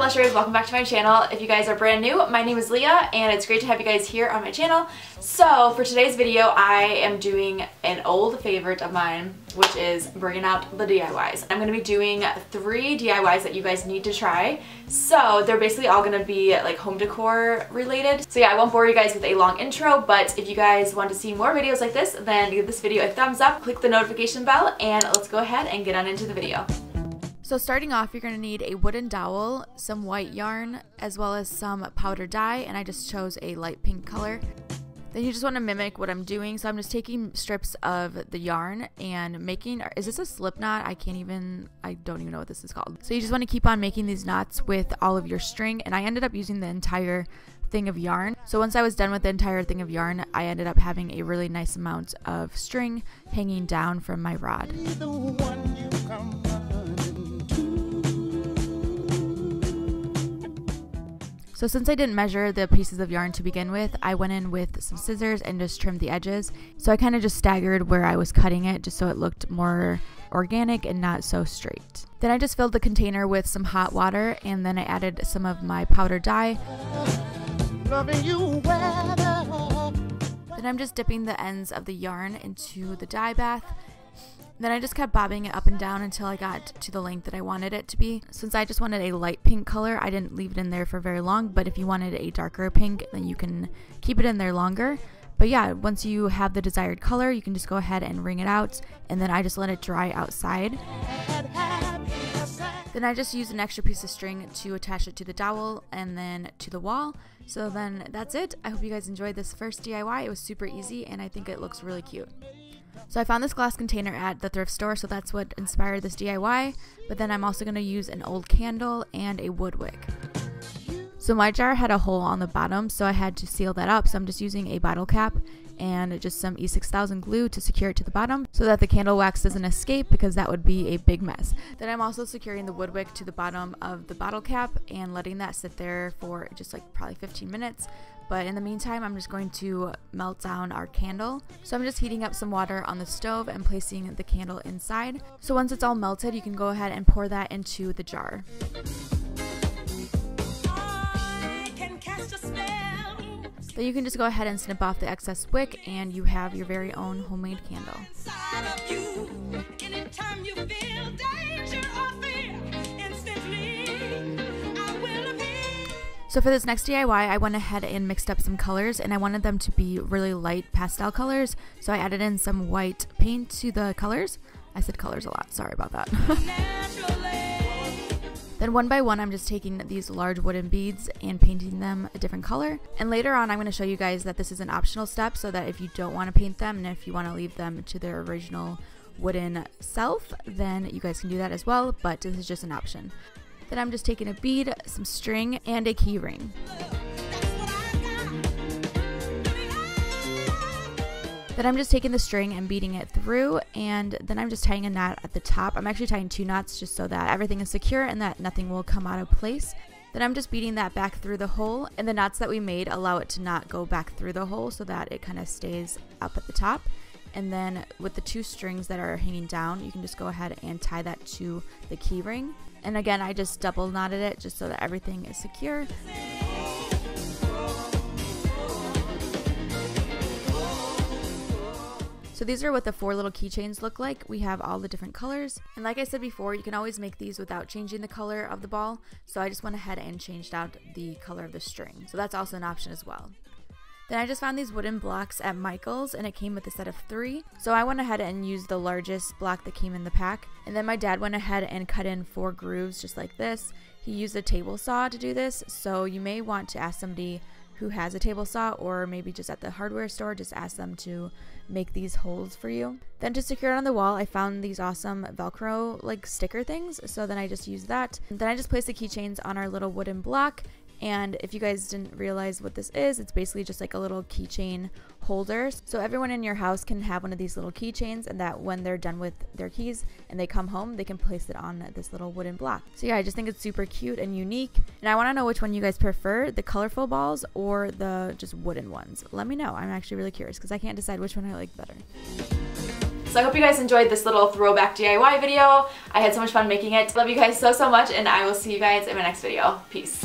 Ellishers, welcome back to my channel. If you guys are brand new, my name is Leah and it's great to have you guys here on my channel. So for today's video, I am doing an old favorite of mine, which is bringing out the DIYs. I'm going to be doing 3 DIYs that you guys need to try. So they're basically all going to be like home decor related. So yeah, I won't bore you guys with a long intro, but if you guys want to see more videos like this, then give this video a thumbs up, click the notification bell, and let's go ahead and get on into the video. So starting off, you're going to need a wooden dowel, some white yarn, as well as some powder dye, and I just chose a light pink color. Then you just want to mimic what I'm doing, so I'm just taking strips of the yarn and making, is this a slip knot? I don't even know what this is called. So you just want to keep on making these knots with all of your string, and I ended up using the entire thing of yarn. So once I was done with the entire thing of yarn, I ended up having a really nice amount of string hanging down from my rod. So since I didn't measure the pieces of yarn to begin with, I went in with some scissors and just trimmed the edges. So I kind of just staggered where I was cutting it just so it looked more organic and not so straight. Then I just filled the container with some hot water, and then I added some of my powder dye. Then I'm just dipping the ends of the yarn into the dye bath. Then I just kept bobbing it up and down until I got to the length that I wanted it to be. Since I just wanted a light pink color, I didn't leave it in there for very long, but if you wanted a darker pink, then you can keep it in there longer. But yeah, once you have the desired color, you can just go ahead and wring it out, and then I just let it dry outside. Then I just used an extra piece of string to attach it to the dowel and then to the wall. So then that's it. I hope you guys enjoyed this first DIY. It was super easy and I think it looks really cute. So I found this glass container at the thrift store, so that's what inspired this DIY. But then I'm also going to use an old candle and a wood wick. So my jar had a hole on the bottom, so I had to seal that up. So I'm just using a bottle cap and just some E6000 glue to secure it to the bottom so that the candle wax doesn't escape, because that would be a big mess. Then I'm also securing the wood wick to the bottom of the bottle cap and letting that sit there for just like probably 15 minutes. But in the meantime, I'm just going to melt down our candle. So I'm just heating up some water on the stove and placing the candle inside. So once it's all melted, you can go ahead and pour that into the jar. Then you can just go ahead and snip off the excess wick and you have your very own homemade candle. So for this next DIY, I went ahead and mixed up some colors, and I wanted them to be really light pastel colors. So I added in some white paint to the colors. I said colors a lot, sorry about that. Then one by one, I'm just taking these large wooden beads and painting them a different color. And later on, I'm going to show you guys that this is an optional step, so that if you don't want to paint them and if you want to leave them to their original wooden self, then you guys can do that as well, but this is just an option. Then I'm just taking a bead, some string, and a key ring. Then I'm just taking the string and beading it through, and then I'm just tying a knot at the top. I'm actually tying 2 knots just so that everything is secure and that nothing will come out of place. Then I'm just beading that back through the hole, and the knots that we made allow it to not go back through the hole so that it kind of stays up at the top. And then with the 2 strings that are hanging down, you can just go ahead and tie that to the key ring. And again, I just double knotted it just so that everything is secure. So these are what the 4 little keychains look like. We have all the different colors. And like I said before, you can always make these without changing the color of the ball. So I just went ahead and changed out the color of the string. So that's also an option as well. Then I just found these wooden blocks at Michael's, and it came with a set of 3. So I went ahead and used the largest block that came in the pack. And then my dad went ahead and cut in 4 grooves just like this. He used a table saw to do this, so you may want to ask somebody who has a table saw, or maybe just at the hardware store, just ask them to make these holes for you. Then to secure it on the wall, I found these awesome Velcro like sticker things, so then I just used that. Then I just placed the keychains on our little wooden block. And if you guys didn't realize what this is, it's basically just like a little keychain holder. So everyone in your house can have one of these little keychains, and that when they're done with their keys and they come home, they can place it on this little wooden block. So yeah, I just think it's super cute and unique. And I want to know which one you guys prefer, the colorful balls or the just wooden ones. Let me know. I'm actually really curious because I can't decide which one I like better. So I hope you guys enjoyed this little throwback DIY video. I had so much fun making it. Love you guys so much, and I will see you guys in my next video. Peace.